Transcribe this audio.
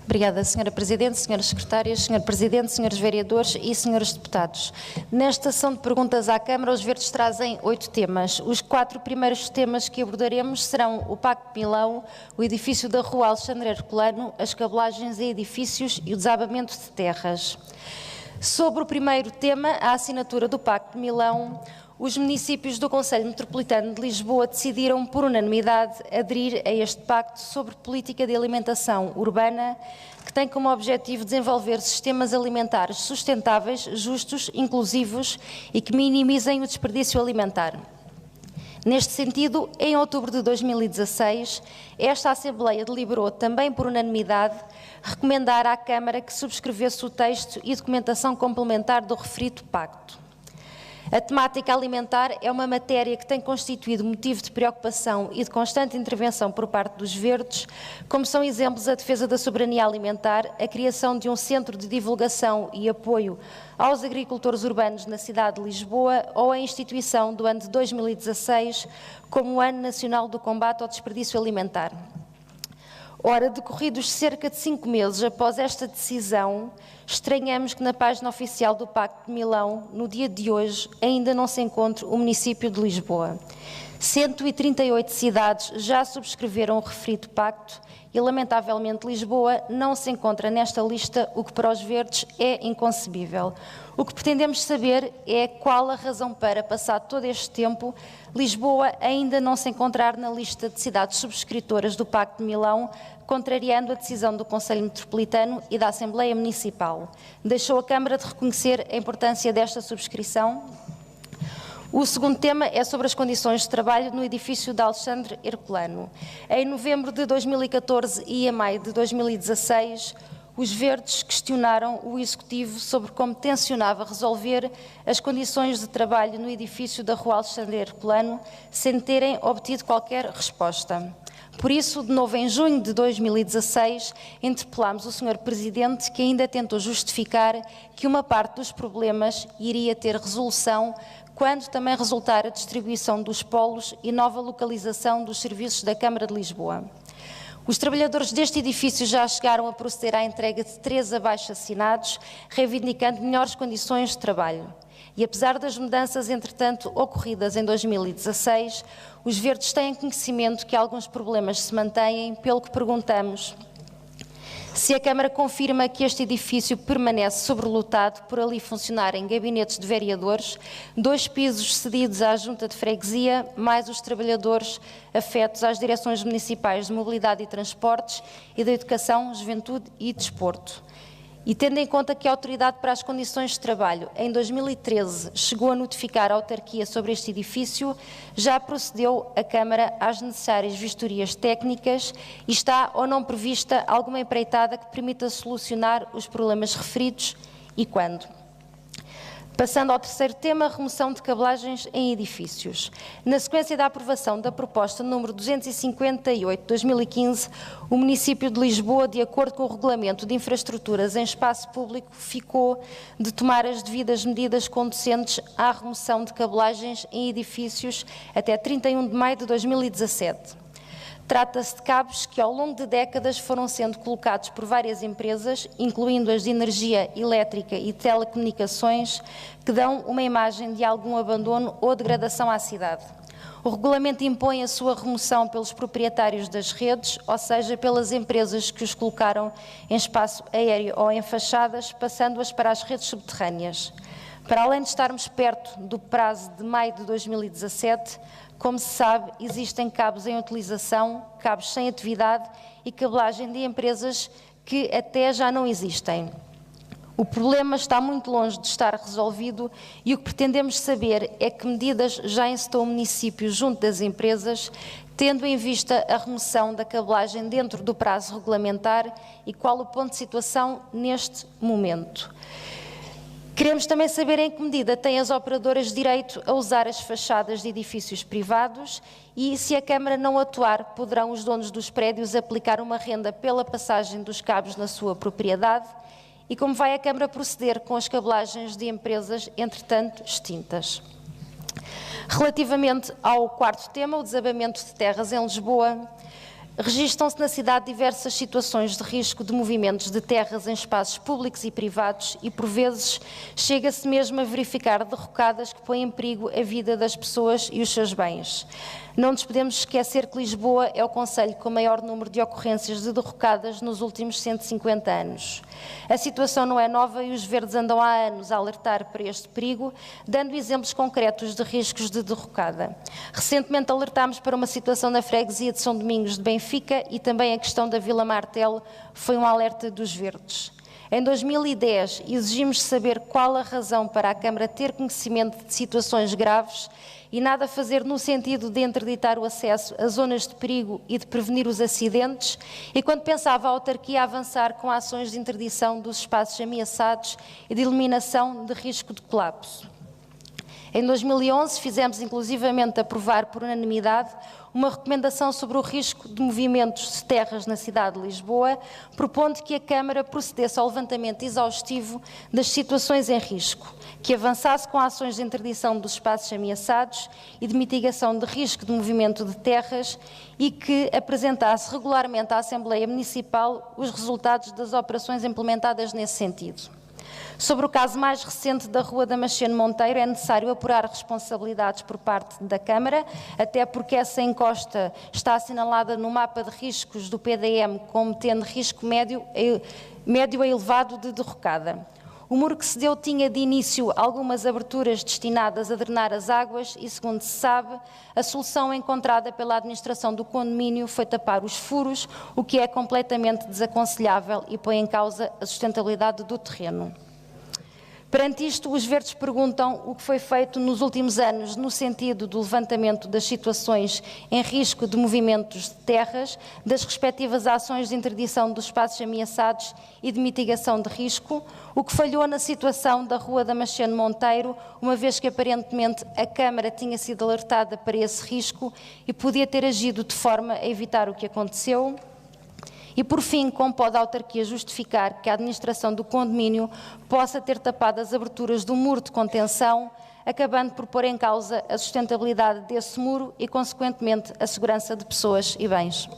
Obrigada, Sra. Presidente, Sras. Secretárias, Sr. Presidente, Srs. Vereadores e Srs. Deputados. Nesta sessão de perguntas à Câmara, os Verdes trazem 8 temas. Os 4 primeiros temas que abordaremos serão o Pacto de Milão, o edifício da Rua Alexandre Herculano, as cabelagens em edifícios e o desabamento de terras. Sobre o primeiro tema, a assinatura do Pacto de Milão, os municípios do Conselho Metropolitano de Lisboa decidiram, por unanimidade, aderir a este pacto sobre política de alimentação urbana, que tem como objetivo desenvolver sistemas alimentares sustentáveis, justos, inclusivos e que minimizem o desperdício alimentar. Neste sentido, em outubro de 2016, esta Assembleia deliberou, também por unanimidade, recomendar à Câmara que subscrevesse o texto e documentação complementar do referido pacto. A temática alimentar é uma matéria que tem constituído motivo de preocupação e de constante intervenção por parte dos Verdes, como são exemplos a defesa da soberania alimentar, a criação de um centro de divulgação e apoio aos agricultores urbanos na cidade de Lisboa ou a instituição do ano de 2016 como o Ano Nacional do Combate ao Desperdício Alimentar. Ora, decorridos cerca de 5 meses após esta decisão, estranhamos que na página oficial do Pacto de Milão, no dia de hoje, ainda não se encontre o município de Lisboa. 138 cidades já subscreveram o referido pacto e, lamentavelmente, Lisboa não se encontra nesta lista, o que para os Verdes é inconcebível. O que pretendemos saber é qual a razão para, passado todo este tempo, Lisboa ainda não se encontrar na lista de cidades subscritoras do Pacto de Milão, contrariando a decisão do Conselho Metropolitano e da Assembleia Municipal. Deixou a Câmara de reconhecer a importância desta subscrição? O segundo tema é sobre as condições de trabalho no edifício de Alexandre Herculano. Em novembro de 2014 e em maio de 2016, os Verdes questionaram o Executivo sobre como tencionava resolver as condições de trabalho no edifício da Rua Alexandre Herculano, sem terem obtido qualquer resposta. Por isso, de novo em junho de 2016, interpelámos o Sr. Presidente, que ainda tentou justificar que uma parte dos problemas iria ter resolução quando também resultar a distribuição dos polos e nova localização dos serviços da Câmara de Lisboa. Os trabalhadores deste edifício já chegaram a proceder à entrega de 3 abaixo-assinados, reivindicando melhores condições de trabalho. E apesar das mudanças, entretanto, ocorridas em 2016, os Verdes têm conhecimento que alguns problemas se mantêm, pelo que perguntamos se a Câmara confirma que este edifício permanece sobrelotado por ali funcionarem gabinetes de vereadores, 2 pisos cedidos à Junta de Freguesia, mais os trabalhadores afetos às direções municipais de mobilidade e transportes e da educação, juventude e desporto. E tendo em conta que a Autoridade para as Condições de Trabalho, em 2013, chegou a notificar a autarquia sobre este edifício, já procedeu a Câmara às necessárias vistorias técnicas e está ou não prevista alguma empreitada que permita solucionar os problemas referidos e quando? Passando ao terceiro tema, remoção de cabelagens em edifícios. Na sequência da aprovação da proposta número 258/2015, o município de Lisboa, de acordo com o Regulamento de Infraestruturas em Espaço Público, ficou de tomar as devidas medidas conducentes à remoção de cabelagens em edifícios até 31 de maio de 2017. Trata-se de cabos que ao longo de décadas foram sendo colocados por várias empresas, incluindo as de energia elétrica e telecomunicações, que dão uma imagem de algum abandono ou degradação à cidade. O regulamento impõe a sua remoção pelos proprietários das redes, ou seja, pelas empresas que os colocaram em espaço aéreo ou em fachadas, passando-as para as redes subterrâneas. Para além de estarmos perto do prazo de maio de 2017, como se sabe, existem cabos em utilização, cabos sem atividade e cabelagem de empresas que até já não existem. O problema está muito longe de estar resolvido e o que pretendemos saber é que medidas já encetou o município junto das empresas, tendo em vista a remoção da cabelagem dentro do prazo regulamentar e qual o ponto de situação neste momento. Queremos também saber em que medida têm as operadoras direito a usar as fachadas de edifícios privados e, se a Câmara não atuar, poderão os donos dos prédios aplicar uma renda pela passagem dos cabos na sua propriedade e como vai a Câmara proceder com as cabelagens de empresas, entretanto, extintas. Relativamente ao quarto tema, o desabamento de terras em Lisboa, Registam-se na cidade diversas situações de risco de movimentos de terras em espaços públicos e privados e, por vezes, chega-se mesmo a verificar derrocadas que põem em perigo a vida das pessoas e os seus bens. Não nos podemos esquecer que Lisboa é o concelho com o maior número de ocorrências de derrocadas nos últimos 150 anos. A situação não é nova e os verdes andam há anos a alertar para este perigo, dando exemplos concretos de riscos de derrocada. Recentemente alertámos para uma situação na freguesia de São Domingos de Benfica e também a questão da Vila Martelo foi um alerta dos verdes. Em 2010, exigimos saber qual a razão para a Câmara ter conhecimento de situações graves e nada fazer no sentido de interditar o acesso a zonas de perigo e de prevenir os acidentes, e quando pensava a autarquia avançar com ações de interdição dos espaços ameaçados e de eliminação de risco de colapso. Em 2011, fizemos inclusivamente aprovar por unanimidade uma recomendação sobre o risco de movimentos de terras na cidade de Lisboa, propondo que a Câmara procedesse ao levantamento exaustivo das situações em risco, que avançasse com ações de interdição dos espaços ameaçados e de mitigação de risco de movimento de terras e que apresentasse regularmente à Assembleia Municipal os resultados das operações implementadas nesse sentido. Sobre o caso mais recente da Rua Damasceno Monteiro, é necessário apurar responsabilidades por parte da Câmara, até porque essa encosta está assinalada no mapa de riscos do PDM como tendo risco médio a elevado de derrocada. O muro que se deu tinha de início algumas aberturas destinadas a drenar as águas e, segundo se sabe, a solução encontrada pela administração do condomínio foi tapar os furos, o que é completamente desaconselhável e põe em causa a sustentabilidade do terreno. Perante isto, os verdes perguntam o que foi feito nos últimos anos no sentido do levantamento das situações em risco de movimentos de terras, das respectivas ações de interdição dos espaços ameaçados e de mitigação de risco, o que falhou na situação da Rua Damasceno Monteiro, uma vez que aparentemente a Câmara tinha sido alertada para esse risco e podia ter agido de forma a evitar o que aconteceu. E, por fim, como pode a autarquia justificar que a administração do condomínio possa ter tapado as aberturas do muro de contenção, acabando por pôr em causa a sustentabilidade desse muro e, consequentemente, a segurança de pessoas e bens.